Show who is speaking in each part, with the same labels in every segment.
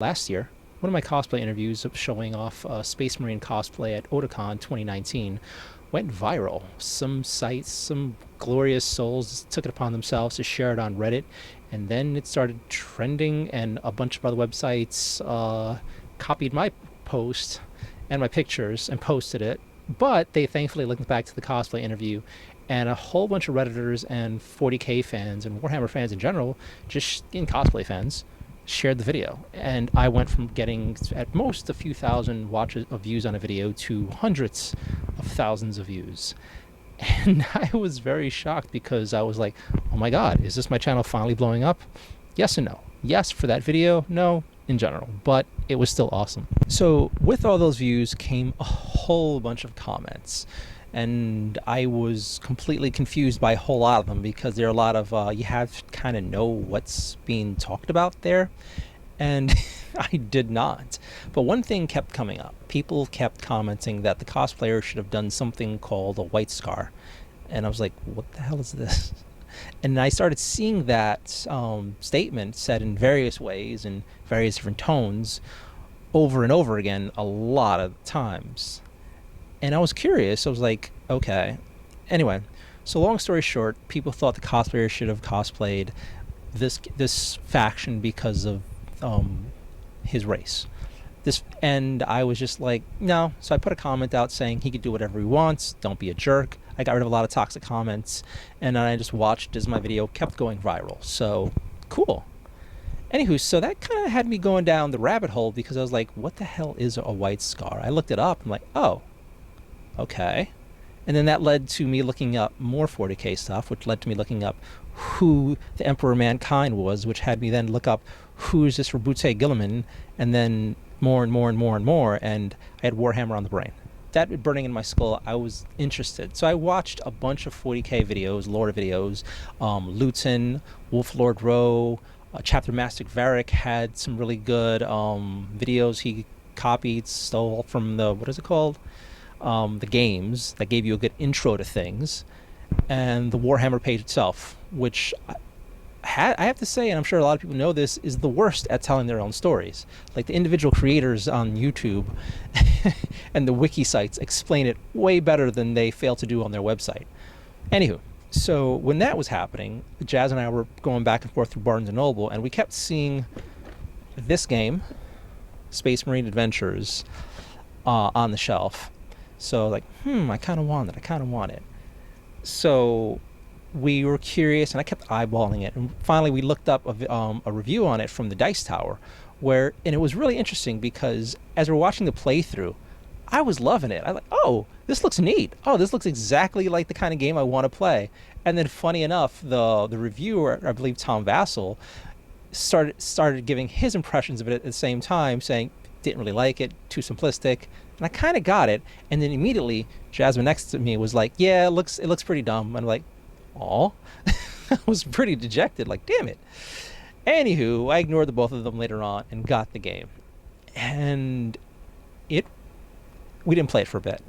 Speaker 1: Last year, one of my cosplay interviews of showing off Space Marine cosplay at Otakon 2019 went viral. Some sites, some glorious souls took it upon themselves to share it on Reddit, and then it started trending, and a bunch of other websites copied my post and my pictures and posted it. But they thankfully linked back to the cosplay interview, and a whole bunch of Redditors and 40k fans and Warhammer fans in general, just in cosplay fans, shared the video, and I went from getting at most a few thousand watches of views on a video to hundreds of thousands of views. And I was very shocked because I was like, oh my god, is this my channel finally blowing up? Yes and no. Yes for that video, no in general, but it was still awesome. So with all those views came a whole bunch of comments, and I was completely confused by a whole lot of them because there are a lot of you have to kind of know what's being talked about there, and I did not. But one thing kept coming up. People kept commenting that the cosplayer should have done something called a white scar, and I was like, what the hell is this? And I started seeing that statement said in various ways in various different tones over and over again a lot of times. And I was curious. I was like, okay. Anyway, so long story short, people thought the cosplayer should have cosplayed this faction because of his race. And I was just like, no. So I put a comment out saying he could do whatever he wants. Don't be a jerk. I got rid of a lot of toxic comments, and then I just watched as my video kept going viral. So cool. Anywho, so that kind of had me going down the rabbit hole because I was like, what the hell is a white scar? I looked it up. I'm like, oh, okay. And then that led to me looking up more 40k stuff, which led to me looking up who the Emperor Mankind was, which had me then look up who's this Rabute Gilliman, and then more and more and more and more, and I had Warhammer on the brain. That burning in my skull, I was interested. So I watched a bunch of 40k videos, lore videos. Luton, Wolflord Rowe, Chapter Master Varric had some really good videos he copied, stole from the, what is it called? The games that gave you a good intro to things, and the Warhammer page itself, which I have to say, and I'm sure a lot of people know this, is the worst at telling their own stories. Like the individual creators on YouTube and the wiki sites explain it way better than they fail to do on their website. Anywho, so when that was happening, Jazz and I were going back and forth through Barnes & Noble, and we kept seeing this game, Space Marine Adventures, on the shelf. So like, I kind of want it. So we were curious, and I kept eyeballing it. And finally, we looked up a review on it from the Dice Tower, and it was really interesting because as we're watching the playthrough, I was loving it. I was like, oh, this looks neat. Oh, this looks exactly like the kind of game I want to play. And then, funny enough, the reviewer, I believe Tom Vassell, started giving his impressions of it at the same time, saying didn't really like it, too simplistic. And I kind of got it. And then immediately, Jasmine next to me was like, yeah, it looks pretty dumb. And I'm like, aw. I was pretty dejected, like, damn it. Anywho, I ignored the both of them later on and got the game. And we didn't play it for a bit.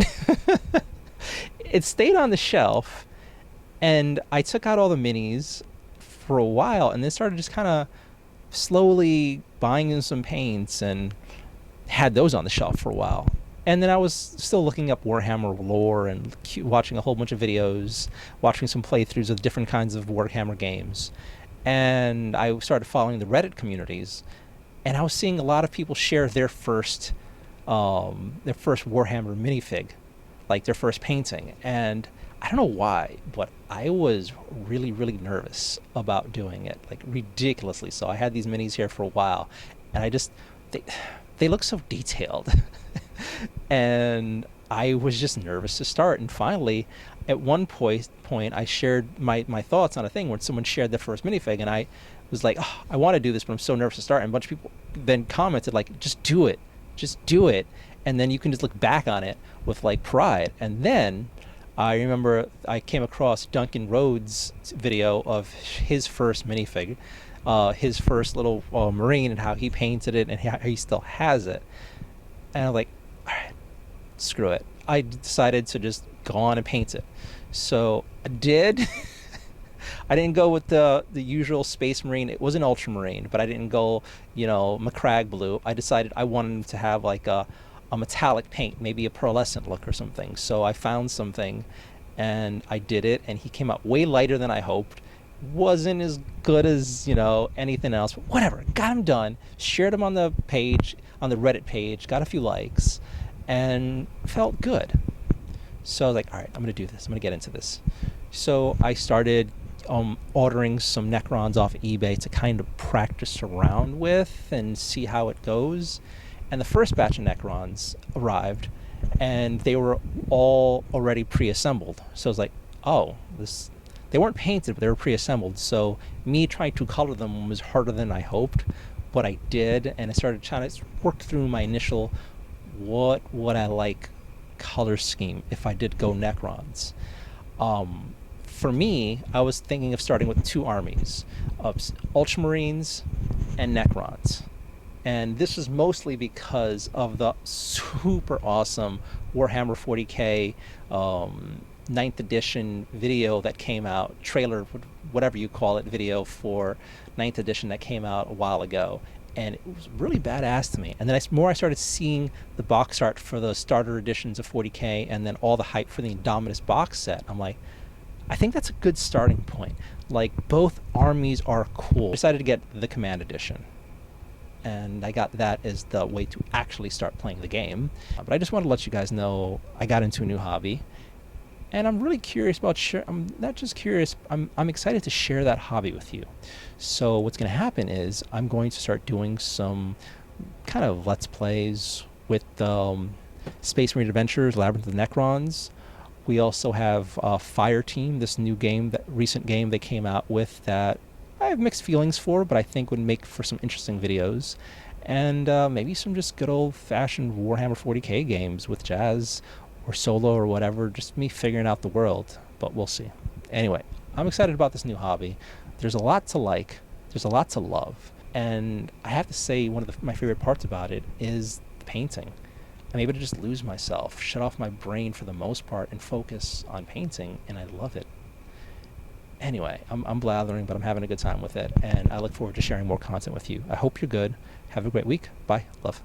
Speaker 1: It stayed on the shelf, and I took out all the minis for a while, and then started just kind of slowly buying in some paints and had those on the shelf for a while. And then I was still looking up Warhammer lore and watching a whole bunch of videos, watching some playthroughs of different kinds of Warhammer games. And I started following the Reddit communities, and I was seeing a lot of people share their first Warhammer minifig, like their first painting. And I don't know why, but I was really, really nervous about doing it, like ridiculously so. I had these minis here for a while, and they look so detailed. And I was just nervous to start. And finally, at one point I shared my thoughts on a thing when someone shared their first minifig, and I was like, oh, I want to do this, but I'm so nervous to start. And a bunch of people then commented like, just do it, and then you can just look back on it with like pride. And then I remember I came across Duncan Rhodes' video of his first minifig, his first little Marine, and how he painted it and how he still has it. And I'm like, all right, screw it. I decided to just go on and paint it. So I did. I didn't go with the usual Space Marine. It was an Ultramarine, but I didn't go, Macragge blue. I decided I wanted him to have like a metallic paint, maybe a pearlescent look or something. So I found something, and I did it, and he came out way lighter than I hoped. Wasn't as good as anything else, but whatever. Got him done. Shared him on the page, on the Reddit page. Got a few likes, and felt good. So I was like, all right, I'm gonna do this. I'm gonna get into this. So I started ordering some Necrons off eBay to kind of practice around with and see how it goes. And the first batch of Necrons arrived, and they were all already pre-assembled. So I was like, oh, they weren't painted, but they were pre-assembled. So me trying to color them was harder than I hoped, but I did, and I started trying to work through my initial what would I like color scheme if I did go Necrons. For me, I was thinking of starting with two armies of Ultramarines and Necrons. And this was mostly because of the super awesome Warhammer 40k 9th edition video that came out, trailer, whatever you call it, video for 9th edition that came out a while ago. And it was really badass to me. And then I started seeing the box art for the starter editions of 40k and then all the hype for the Indominus box set. I'm like, I think that's a good starting point. Like, both armies are cool. I decided to get the Command Edition, and I got that as the way to actually start playing the game. But I just want to let you guys know I got into a new hobby, and I'm really curious about I'm not just curious, I'm excited to share that hobby with you. So what's going to happen is I'm going to start doing some kind of Let's Plays with Space Marine Adventures, Labyrinth of the Necrons. We also have Fire Team, this new game, that recent game they came out with that I have mixed feelings for, but I think would make for some interesting videos. And maybe some just good old-fashioned Warhammer 40k games with Jazz or solo or whatever, just me figuring out the world, but we'll see. Anyway, I'm excited about this new hobby. There's a lot to like, there's a lot to love, and I have to say one of my favorite parts about it is the painting. I'm able to just lose myself, shut off my brain for the most part, and focus on painting, and I love it. Anyway, I'm blathering, but I'm having a good time with it, and I look forward to sharing more content with you. I hope you're good. Have a great week. Bye. Love.